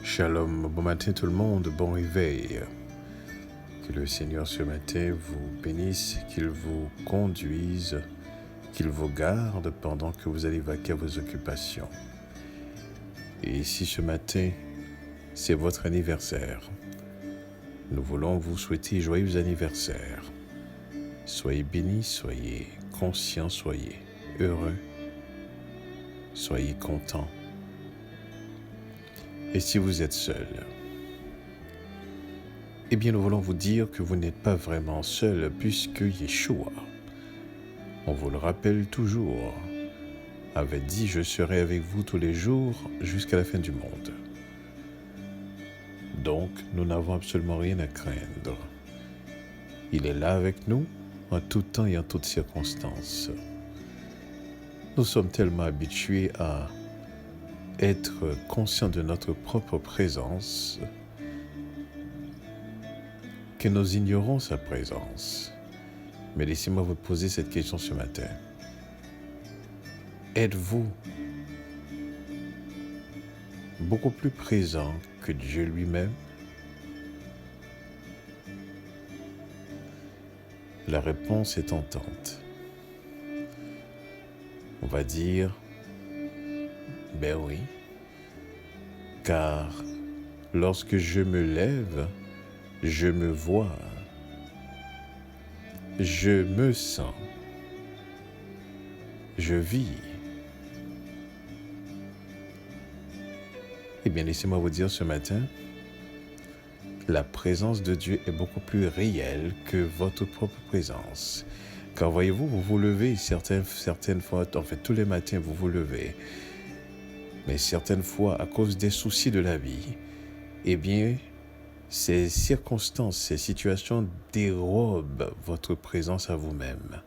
Shalom, bon matin tout le monde, bon réveil. Que le Seigneur ce matin vous bénisse, qu'il vous conduise, qu'il vous garde pendant que vous allez vaquer à vos occupations. Et si ce matin, c'est votre anniversaire, nous voulons vous souhaiter joyeux anniversaire. Soyez bénis, soyez conscients, soyez heureux, soyez contents. Et si vous êtes seul, eh bien nous voulons vous dire que vous n'êtes pas vraiment seul puisque Yeshua, on vous le rappelle toujours, avait dit « Je serai avec vous tous les jours jusqu'à la fin du monde ». Donc nous n'avons absolument rien à craindre. Il est là avec nous en tout temps et en toutes circonstances. Nous sommes tellement habitués à être conscients de notre propre présence que nous ignorons sa présence. Mais laissez-moi vous poser cette question ce matin. Êtes-vous beaucoup plus présent que Dieu lui-même? La réponse est tentante. On va dire, ben oui, car lorsque je me lève, je me vois, je me sens, je vis. Eh bien, laissez-moi vous dire ce matin, la présence de Dieu est beaucoup plus réelle que votre propre présence. Car voyez-vous, vous vous levez certaines fois, en fait tous les matins vous vous levez, mais certaines fois à cause des soucis de la vie, eh bien, ces circonstances, ces situations dérobent votre présence à vous-même.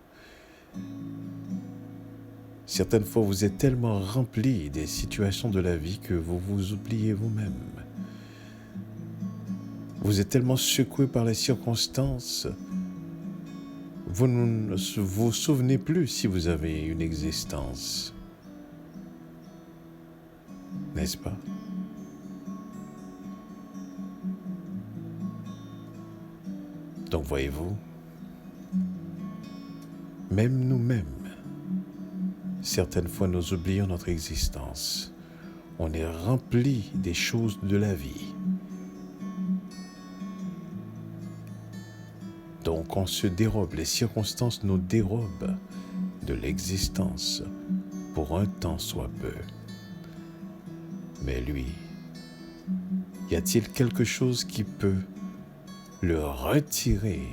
Certaines fois, vous êtes tellement rempli des situations de la vie que vous vous oubliez vous-même. Vous êtes tellement secoué par les circonstances, vous ne vous souvenez plus si vous avez une existence. N'est-ce pas? Donc voyez-vous, même nous-mêmes, certaines fois nous oublions notre existence. On est rempli des choses de la vie. Donc on se dérobe, les circonstances nous dérobent de l'existence pour un temps soit peu. Mais lui, y a-t-il quelque chose qui peut le retirer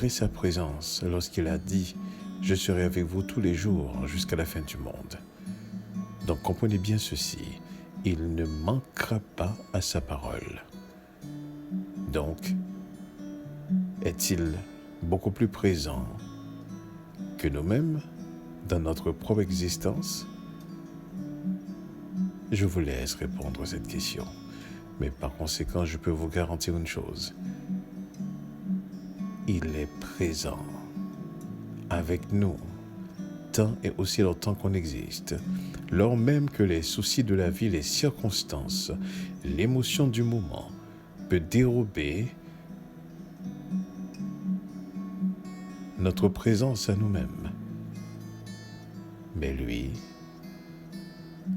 sa présence lorsqu'il a dit « Je serai avec vous tous les jours jusqu'à la fin du monde ». Donc comprenez bien ceci, il ne manquera pas à sa parole. Donc, est-il beaucoup plus présent que nous-mêmes dans notre propre existence? Je vous laisse répondre à cette question. Mais par conséquent, je peux vous garantir une chose. Il est présent avec nous tant et aussi longtemps qu'on existe. Lors même que les soucis de la vie, les circonstances, l'émotion du moment peut dérober notre présence à nous-mêmes. Mais lui,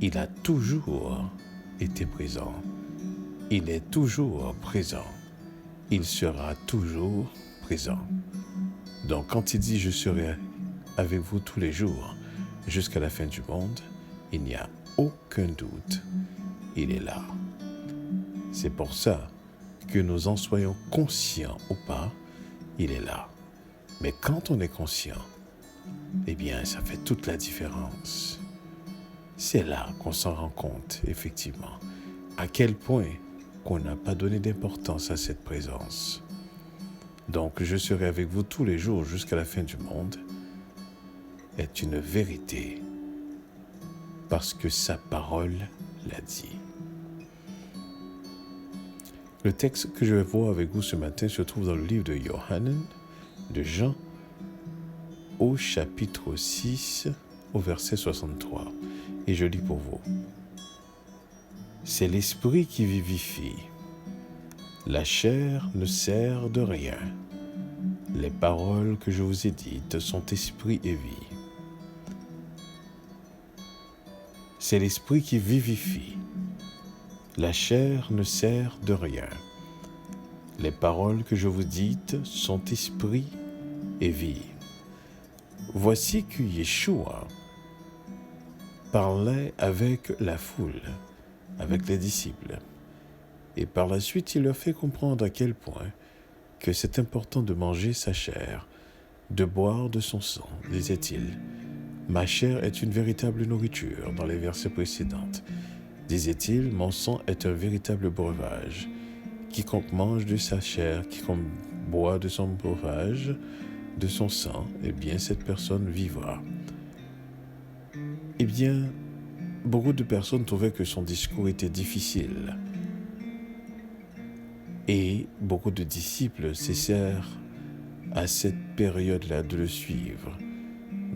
il a toujours été présent. Il est toujours présent. Il sera toujours présent. Donc quand il dit « Je serai avec vous tous les jours jusqu'à la fin du monde », il n'y a aucun doute. Il est là. C'est pour ça que nous en soyons conscients ou pas, il est là. Mais quand on est conscient, eh bien, ça fait toute la différence. C'est là qu'on s'en rend compte, effectivement, à quel point qu'on n'a pas donné d'importance à cette présence. Donc, je serai avec vous tous les jours jusqu'à la fin du monde est une vérité parce que sa parole l'a dit. Le texte que je vais voir avec vous ce matin se trouve dans le livre de Yohanan, de Jean, au chapitre 6, au verset 63. Et je lis pour vous. C'est l'esprit qui vivifie. La chair ne sert de rien. Les paroles que je vous ai dites sont esprit et vie. C'est l'esprit qui vivifie. La chair ne sert de rien. Les paroles que je vous dites sont esprit et vie. Voici que Yeshua parlait avec la foule, avec les disciples. Et par la suite, il leur fait comprendre à quel point que c'est important de manger sa chair, de boire de son sang, disait-il. Ma chair est une véritable nourriture, dans les versets précédents. Disait-il, mon sang est un véritable breuvage. Quiconque mange de sa chair, quiconque boit de son breuvage, de son sang, eh bien, cette personne vivra. Eh bien, beaucoup de personnes trouvaient que son discours était difficile. Et beaucoup de disciples cessèrent à cette période-là de le suivre.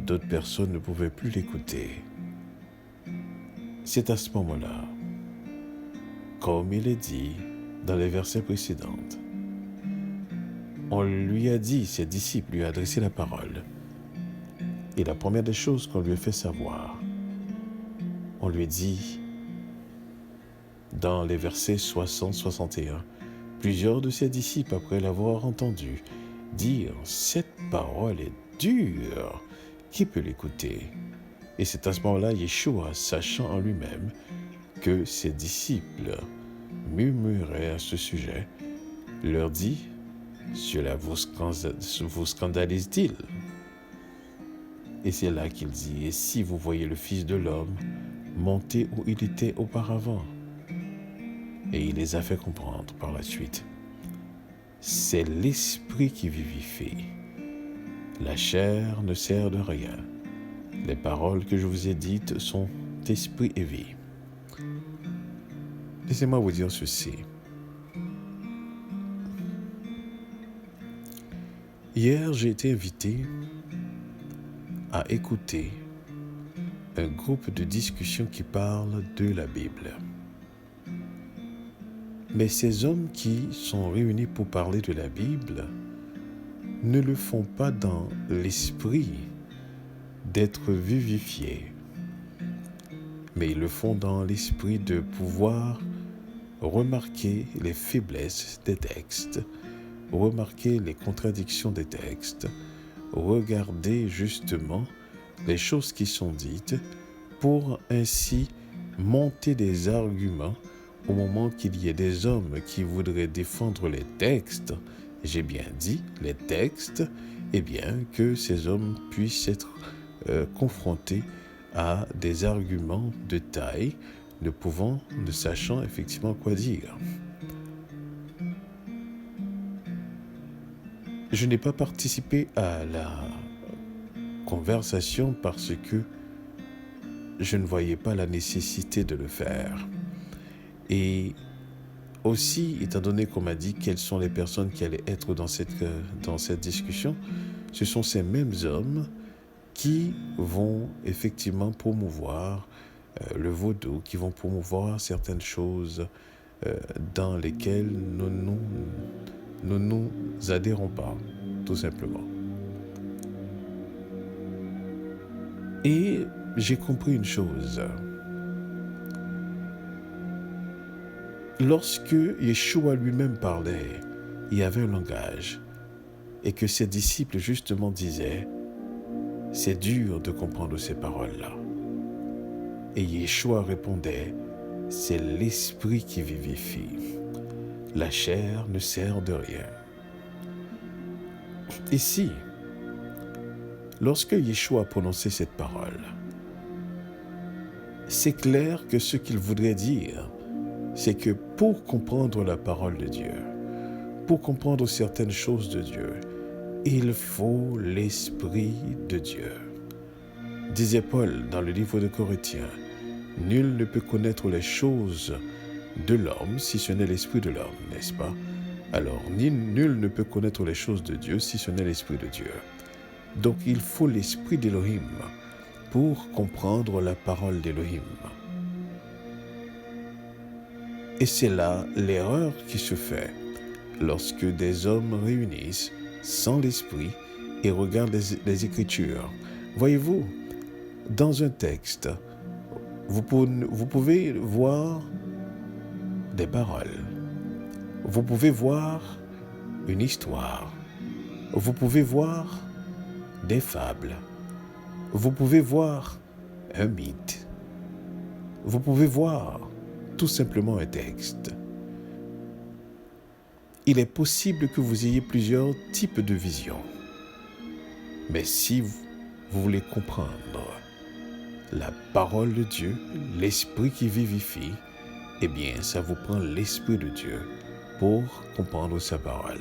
D'autres personnes ne pouvaient plus l'écouter. C'est à ce moment-là, comme il est dit dans les versets précédents, on lui a dit, ses disciples lui ont adressé la parole. Et la première des choses qu'on lui a fait savoir, on lui dit, dans les versets 60-61, plusieurs de ses disciples, après l'avoir entendu, dirent « Cette parole est dure, qui peut l'écouter ?» Et c'est à ce moment-là, Yeshua, sachant en lui-même que ses disciples murmuraient à ce sujet, leur dit « Cela vous scandalise-t-il » Et c'est là qu'il dit « Et si vous voyez le Fils de l'homme monter où il était auparavant ?» Et il les a fait comprendre par la suite. C'est l'esprit qui vivifie. La chair ne sert de rien. Les paroles que je vous ai dites sont esprit et vie. Laissez-moi vous dire ceci. Hier, j'ai été invité à écouter un groupe de discussion qui parle de la Bible. Mais ces hommes qui sont réunis pour parler de la Bible ne le font pas dans l'esprit d'être vivifiés, mais ils le font dans l'esprit de pouvoir remarquer les faiblesses des textes, remarquer les contradictions des textes, regarder justement les choses qui sont dites pour ainsi monter des arguments au moment qu'il y ait des hommes qui voudraient défendre les textes, j'ai bien dit les textes, eh bien que ces hommes puissent être confrontés à des arguments de taille, ne sachant effectivement quoi dire. Je n'ai pas participé à la conversation parce que je ne voyais pas la nécessité de le faire. Et aussi, étant donné qu'on m'a dit quelles sont les personnes qui allaient être dans cette discussion, ce sont ces mêmes hommes qui vont effectivement promouvoir le vaudou, qui vont promouvoir certaines choses dans lesquelles nous nous adhérons pas, tout simplement. Et j'ai compris une chose. Lorsque Yeshua lui-même parlait, il y avait un langage, et que ses disciples justement disaient « C'est dur de comprendre ces paroles-là ». Et Yeshua répondait « C'est l'esprit qui vivifie. La chair ne sert de rien. » Ici, lorsque Yeshua prononçait cette parole, c'est clair que ce qu'il voudrait dire, c'est que pour comprendre la parole de Dieu, pour comprendre certaines choses de Dieu, il faut l'Esprit de Dieu. Disait Paul dans le livre de Corinthiens, « Nul ne peut connaître les choses de l'homme si ce n'est l'Esprit de l'homme, n'est-ce pas? Alors, nul ne peut connaître les choses de Dieu si ce n'est l'Esprit de Dieu. Donc, il faut l'Esprit d'Élohim pour comprendre la parole d'Élohim. Et c'est là l'erreur qui se fait lorsque des hommes réunissent sans l'esprit et regardent les Écritures. Voyez-vous, dans un texte, vous pouvez voir des paroles, vous pouvez voir une histoire, vous pouvez voir des fables, vous pouvez voir un mythe, vous pouvez voir tout simplement un texte. Il est possible que vous ayez plusieurs types de visions. Mais si vous voulez comprendre la parole de Dieu, l'esprit qui vivifie, eh bien, ça vous prend l'esprit de Dieu pour comprendre sa parole.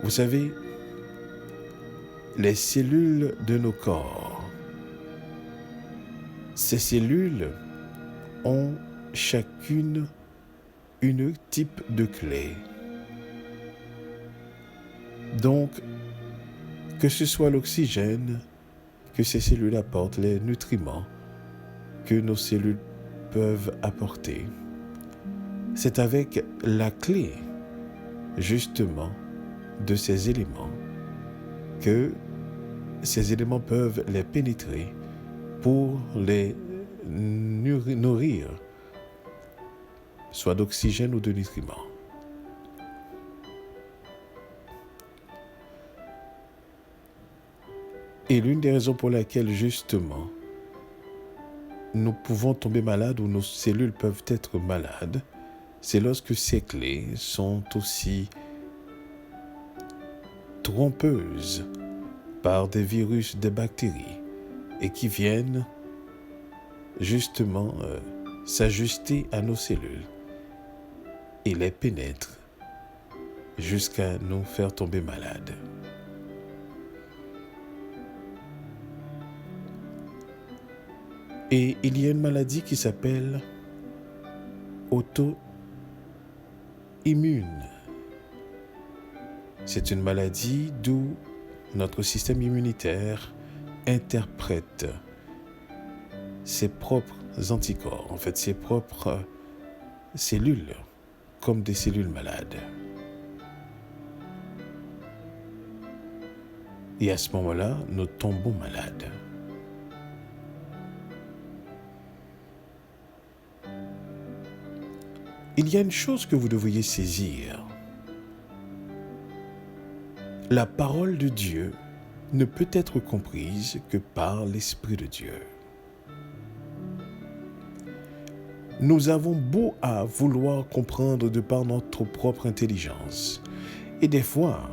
Vous savez, les cellules de nos corps, ces cellules ont chacune un type de clé. Donc, que ce soit l'oxygène que ces cellules apportent, les nutriments que nos cellules peuvent apporter, c'est avec la clé, justement, de ces éléments que ces éléments peuvent les pénétrer pour les nourrir, soit d'oxygène ou de nutriments. Et l'une des raisons pour laquelle, justement, nous pouvons tomber malades ou nos cellules peuvent être malades, c'est lorsque ces clés sont aussi trompeuses par des virus, des bactéries, et qui viennent justement s'ajuster à nos cellules et les pénètrent jusqu'à nous faire tomber malades. Et il y a une maladie qui s'appelle auto-immune. C'est une maladie d'où notre système immunitaire interprète ses propres anticorps, en fait ses propres cellules, comme des cellules malades. Et à ce moment-là, nous tombons malades. Il y a une chose que vous devriez saisir. La parole de Dieu ne peut être comprise que par l'Esprit de Dieu. Nous avons beau à vouloir comprendre de par notre propre intelligence. Et des fois,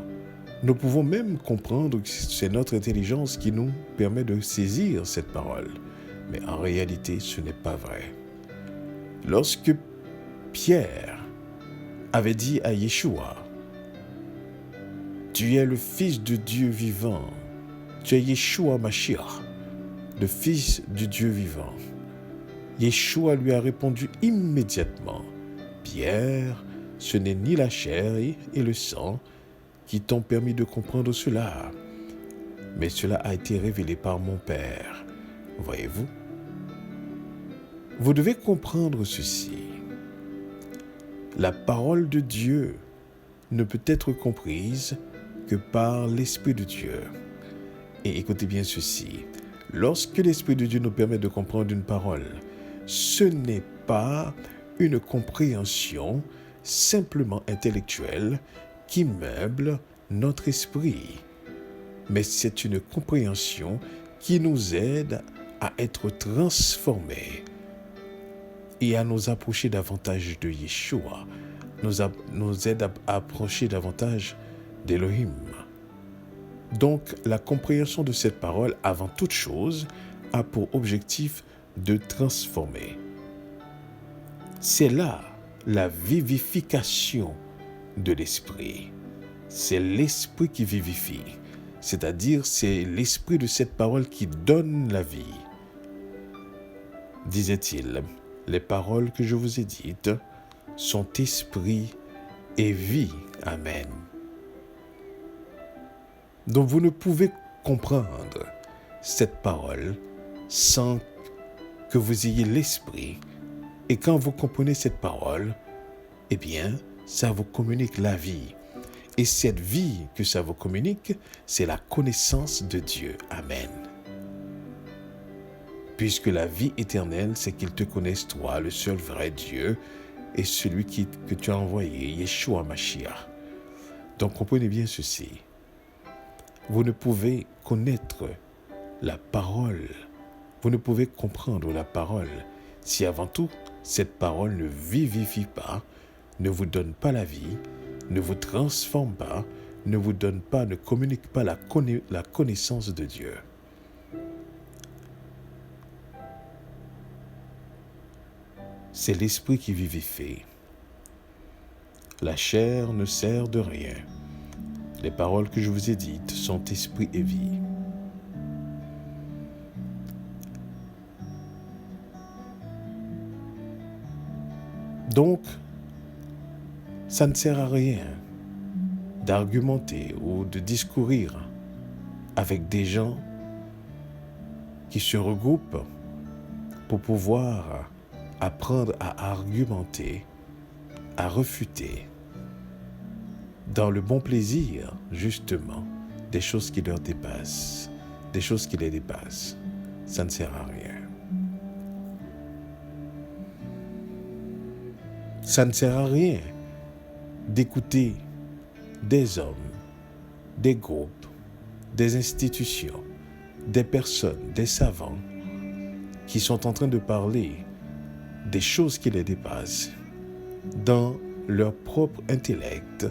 nous pouvons même comprendre que c'est notre intelligence qui nous permet de saisir cette parole. Mais en réalité, ce n'est pas vrai. Lorsque Pierre avait dit à Yeshua, « Tu es le Fils de Dieu vivant, tu es Yeshua Mashiach, le Fils du Dieu vivant. » Yeshua lui a répondu immédiatement, « Pierre, ce n'est ni la chair et le sang qui t'ont permis de comprendre cela, mais cela a été révélé par mon Père. » Voyez-vous? Vous devez comprendre ceci. La parole de Dieu ne peut être comprise que par l'Esprit de Dieu. Et écoutez bien ceci, lorsque l'Esprit de Dieu nous permet de comprendre une parole, ce n'est pas une compréhension simplement intellectuelle qui meuble notre esprit, mais c'est une compréhension qui nous aide à être transformés et à nous approcher davantage de Yeshua, nous aide à approcher davantage d'Elohim. Donc, la compréhension de cette parole, avant toute chose, a pour objectif de transformer. C'est là la vivification de l'esprit. C'est l'esprit qui vivifie, c'est-à-dire c'est l'esprit de cette parole qui donne la vie. Disait-il, les paroles que je vous ai dites sont esprit et vie. Amen. Donc vous ne pouvez comprendre cette parole sans que vous ayez l'esprit Et quand vous comprenez cette parole, eh bien, ça vous communique la vie. Et cette vie que ça vous communique, c'est la connaissance de Dieu. Amen. Puisque la vie éternelle, c'est qu'ils te connaissent toi, le seul vrai Dieu, et celui que tu as envoyé, Yeshua Mashiach. Donc comprenez bien ceci. Vous ne pouvez connaître la parole, vous ne pouvez comprendre la parole si avant tout, cette parole ne vivifie pas, ne vous donne pas la vie, ne vous transforme pas, ne vous donne pas, ne communique pas la connaissance de Dieu. C'est l'esprit qui vivifie. La chair ne sert de rien. Les paroles que je vous ai dites sont esprit et vie. Donc, ça ne sert à rien d'argumenter ou de discourir avec des gens qui se regroupent pour pouvoir apprendre à argumenter, à refuter, dans le bon plaisir, justement, des choses qui leur dépassent, des choses qui les dépassent. Ça ne sert à rien. Ça ne sert à rien d'écouter des hommes, des groupes, des institutions, des personnes, des savants qui sont en train de parler des choses qui les dépassent dans leur propre intellect,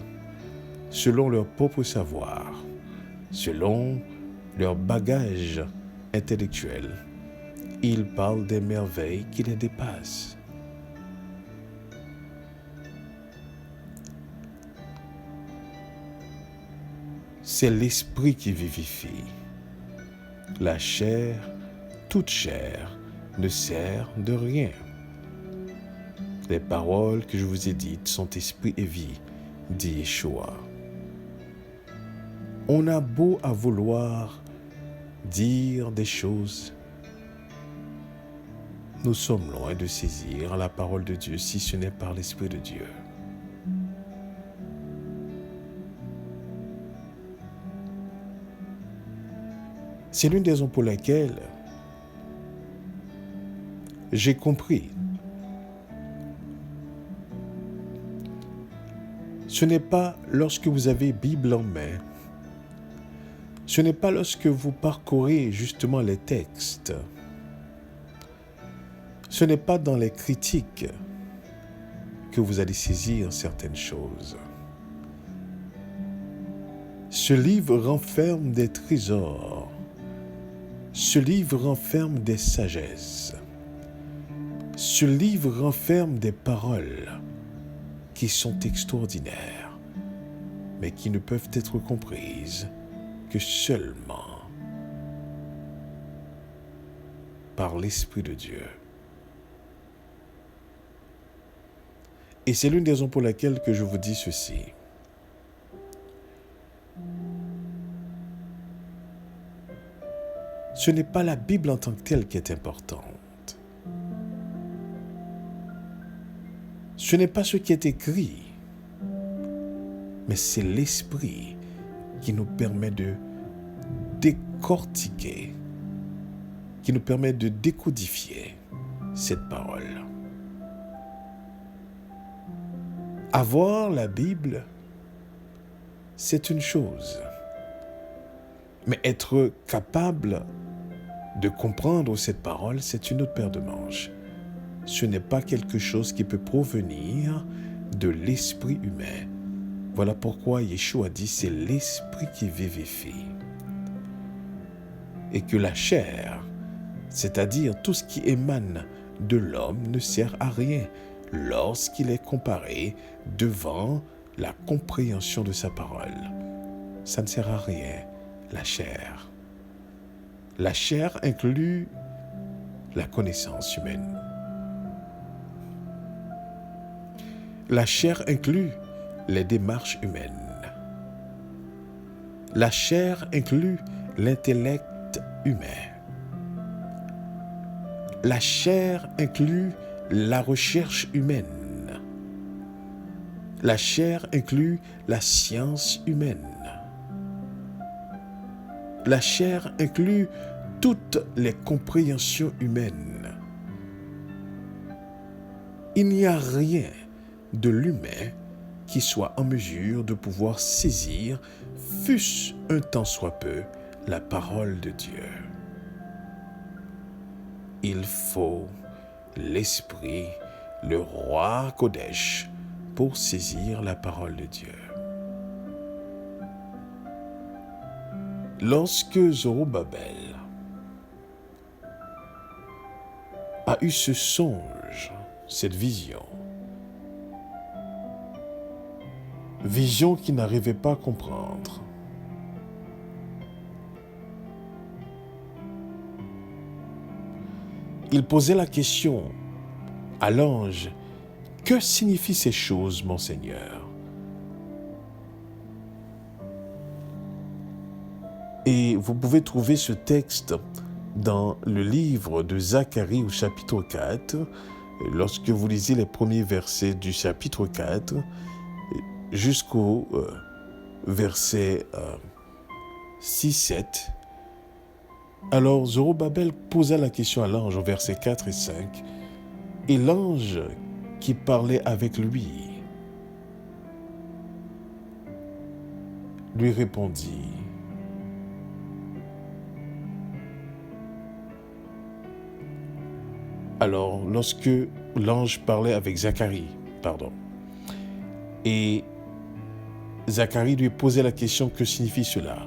selon leur propre savoir, selon leur bagage intellectuel. Ils parlent des merveilles qui les dépassent. C'est l'esprit qui vivifie. La chair, toute chair, ne sert de rien. Les paroles que je vous ai dites sont esprit et vie, dit Yeshua. On a beau à vouloir dire des choses, nous sommes loin de saisir la parole de Dieu si ce n'est par l'Esprit de Dieu. C'est l'une des raisons pour lesquelles j'ai compris. Ce n'est pas lorsque vous avez Bible en main, ce n'est pas lorsque vous parcourez justement les textes, ce n'est pas dans les critiques que vous allez saisir certaines choses. Ce livre renferme des trésors. Ce livre renferme des sagesses. Ce livre renferme des paroles qui sont extraordinaires, mais qui ne peuvent être comprises que seulement par l'Esprit de Dieu. Et c'est l'une des raisons pour laquelle que je vous dis ceci. Ce n'est pas la Bible en tant que telle qui est importante. Ce n'est pas ce qui est écrit, mais c'est l'Esprit qui nous permet de décortiquer, qui nous permet de décodifier cette parole. Avoir la Bible, c'est une chose, mais être capable de comprendre cette parole, c'est une autre paire de manches. Ce n'est pas quelque chose qui peut provenir de l'esprit humain. Voilà pourquoi Yeshua dit c'est l'esprit qui vivifie. Et que la chair, c'est-à-dire tout ce qui émane de l'homme, ne sert à rien lorsqu'il est comparé devant la compréhension de sa parole. Ça ne sert à rien, la chair. La chair inclut la connaissance humaine. La chair inclut les démarches humaines. La chair inclut l'intellect humain. La chair inclut la recherche humaine. La chair inclut la science humaine. La chair inclut toutes les compréhensions humaines. Il n'y a rien de l'humain qui soit en mesure de pouvoir saisir, fût-ce un tant soit peu, la parole de Dieu. Il faut l'Esprit, le roi Kodesh, pour saisir la parole de Dieu. Lorsque Zorobabel a eu ce songe, cette vision qu'il n'arrivait pas à comprendre, il posait la question à l'ange: que signifient ces choses, mon Seigneur? Et vous pouvez trouver ce texte dans le livre de Zacharie au chapitre 4, lorsque vous lisez les premiers versets du chapitre 4 jusqu'au verset 6-7. Alors Zorobabel posa la question à l'ange au verset 4 et 5, et l'ange qui parlait avec lui répondit: alors lorsque l'ange parlait avec Zacharie, et Zacharie lui posait la question: que signifie cela?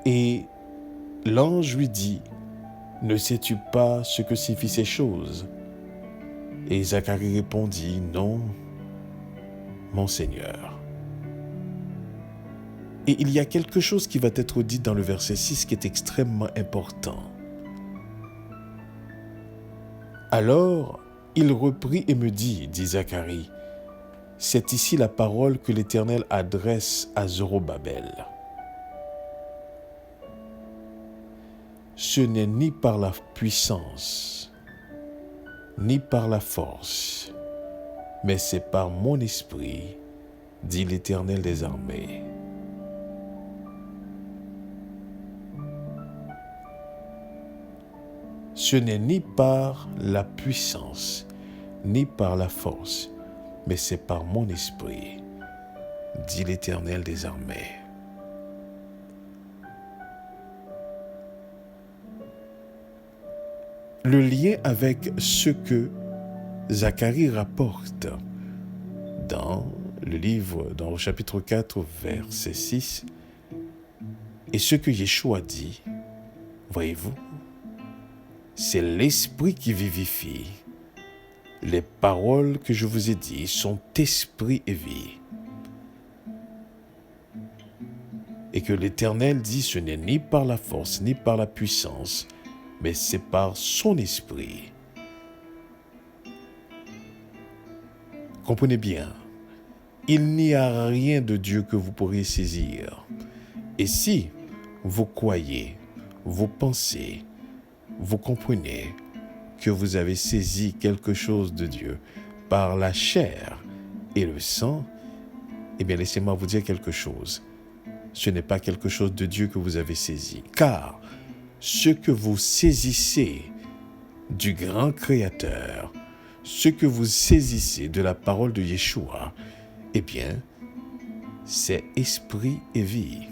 Et l'ange lui dit: ne sais-tu pas ce que signifient ces choses? Et Zacharie répondit: non, mon Seigneur. Et il y a quelque chose qui va être dit dans le verset 6 qui est extrêmement important. Alors, il reprit et me dit Zacharie, c'est ici la parole que l'Éternel adresse à Zorobabel. Ce n'est ni par la puissance, ni par la force, mais c'est par mon esprit, dit l'Éternel des armées. Ce n'est ni par la puissance, ni par la force, mais c'est par mon esprit, dit l'Éternel des armées. Le lien avec ce que Zacharie rapporte dans le livre, dans le chapitre 4, verset 6, et ce que Yeshua dit, voyez-vous, c'est l'esprit qui vivifie. Les paroles que je vous ai dites sont esprit et vie. Et que l'Éternel dit, ce n'est ni par la force, ni par la puissance, mais c'est par son esprit. Comprenez bien, il n'y a rien de Dieu que vous pourriez saisir. Et si vous croyez, vous pensez, vous comprenez que vous avez saisi quelque chose de Dieu par la chair et le sang, eh bien laissez-moi vous dire quelque chose. Ce n'est pas quelque chose de Dieu que vous avez saisi, car ce que vous saisissez du grand Créateur, ce que vous saisissez de la parole de Yeshua, eh bien, c'est esprit et vie.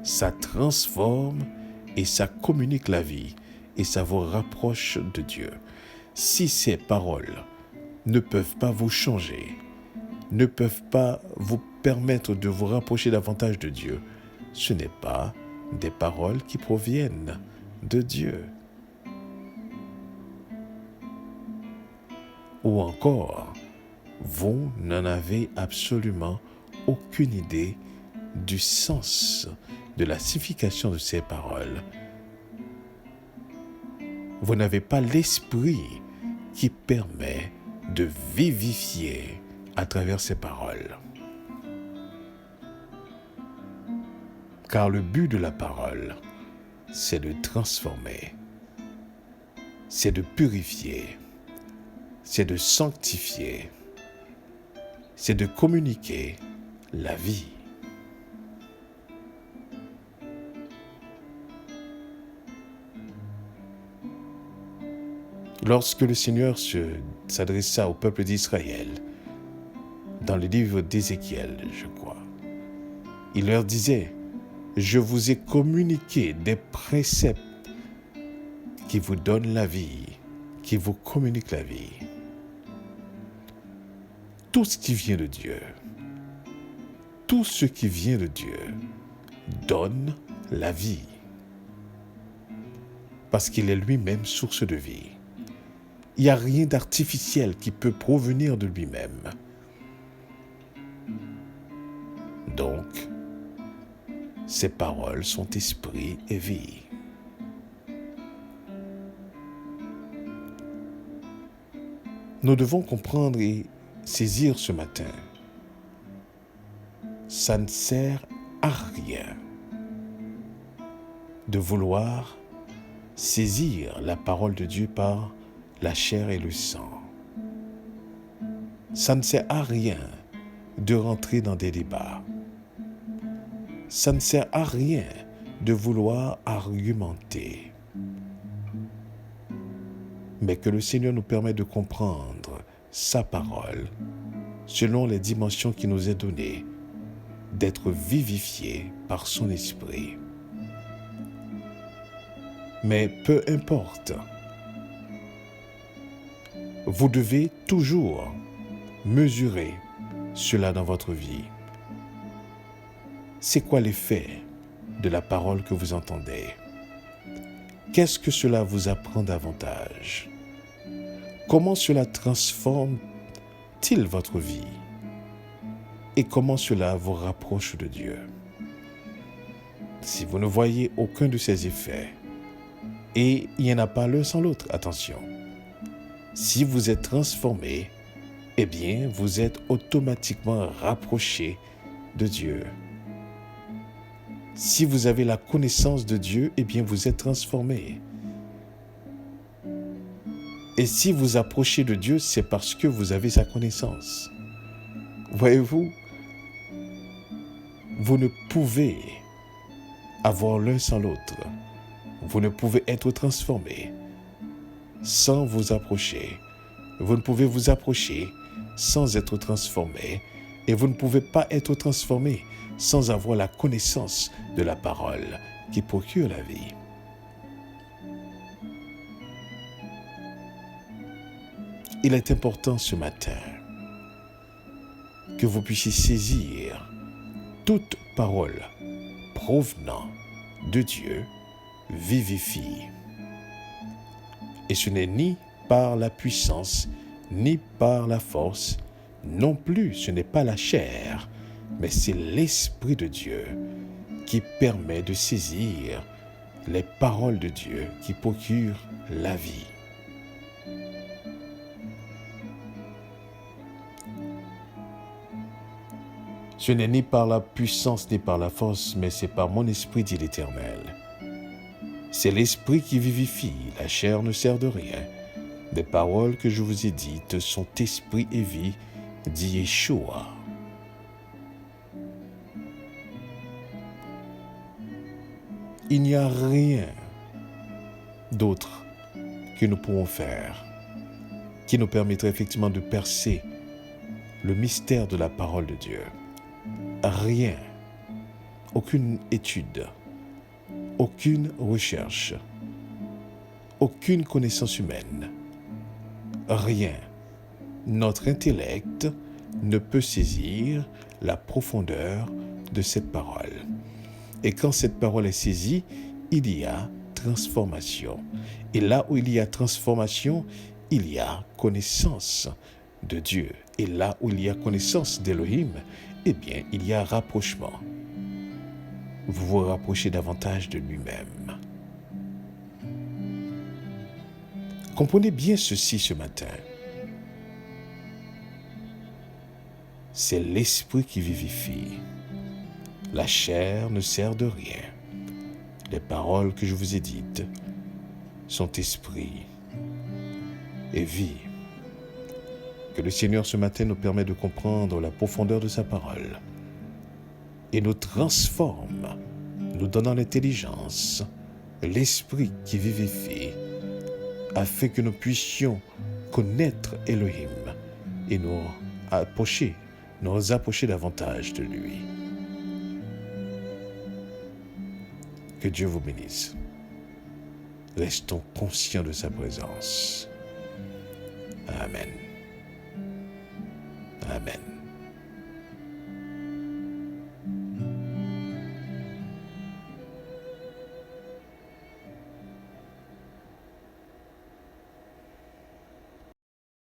Ça transforme et ça communique la vie et ça vous rapproche de Dieu. Si ces paroles ne peuvent pas vous changer, ne peuvent pas vous permettre de vous rapprocher davantage de Dieu, ce n'est pas des paroles qui proviennent de Dieu. Ou encore, vous n'en avez absolument aucune idée du sens, de la signification de ces paroles. Vous n'avez pas l'esprit qui permet de vivifier à travers ces paroles. Car le but de la parole c'est de transformer, c'est de purifier, c'est de sanctifier, c'est de communiquer la vie. Lorsque le Seigneur s'adressa au peuple d'Israël, dans le livre d'Ézéchiel, je crois, il leur disait, « Je vous ai communiqué des préceptes qui vous donnent la vie, qui vous communiquent la vie. » Tout ce qui vient de Dieu, tout ce qui vient de Dieu donne la vie, parce qu'il est lui-même source de vie. Il n'y a rien d'artificiel qui peut provenir de lui-même. Donc, ses paroles sont esprit et vie. Nous devons comprendre et saisir ce matin. Ça ne sert à rien de vouloir saisir la parole de Dieu par la chair et le sang. Ça ne sert à rien de rentrer dans des débats. Ça ne sert à rien de vouloir argumenter. Mais que le Seigneur nous permette de comprendre sa parole selon les dimensions qui nous est données, d'être vivifiés par son esprit. Mais peu importe, vous devez toujours mesurer cela dans votre vie. C'est quoi l'effet de la parole que vous entendez? Qu'est-ce que cela vous apprend davantage? Comment cela transforme-t-il votre vie? Et comment cela vous rapproche de Dieu? Si vous ne voyez aucun de ces effets, et il n'y en a pas l'un sans l'autre, attention. Si vous êtes transformé, eh bien, vous êtes automatiquement rapproché de Dieu. Si vous avez la connaissance de Dieu, eh bien, vous êtes transformé. Et si vous approchez de Dieu, c'est parce que vous avez sa connaissance. Voyez-vous, vous ne pouvez avoir l'un sans l'autre. Vous ne pouvez être transformé sans vous approcher. Vous ne pouvez vous approcher sans être transformé. Et vous ne pouvez pas être transformé sans avoir la connaissance de la parole qui procure la vie. Il est important ce matin que vous puissiez saisir toute parole provenant de Dieu vivifie. Et ce n'est ni par la puissance, ni par la force, non plus ce n'est pas la chair, mais c'est l'Esprit de Dieu qui permet de saisir les paroles de Dieu qui procurent la vie. Ce n'est ni par la puissance ni par la force, mais c'est par mon esprit, dit l'Éternel. C'est l'esprit qui vivifie, la chair ne sert de rien. Les paroles que je vous ai dites sont esprit et vie, dit Yeshua. Il n'y a rien d'autre que nous pouvons faire qui nous permettrait effectivement de percer le mystère de la parole de Dieu. Rien, aucune étude, aucune recherche, aucune connaissance humaine, rien. Notre intellect ne peut saisir la profondeur de cette parole. Et quand cette parole est saisie, il y a transformation. Et là où il y a transformation, il y a connaissance de Dieu. Et là où il y a connaissance d'Élohim, eh bien, il y a rapprochement. Vous vous rapprochez davantage de lui-même. Comprenez bien ceci ce matin. C'est l'esprit qui vivifie. La chair ne sert de rien. Les paroles que je vous ai dites sont esprit et vie. Que le Seigneur ce matin nous permet de comprendre la profondeur de sa parole et nous transforme, nous donnant l'intelligence, l'esprit qui vivifie, afin que nous puissions connaître Elohim et nous approcher davantage de lui. Que Dieu vous bénisse. Restons conscients de sa présence. Amen. Amen.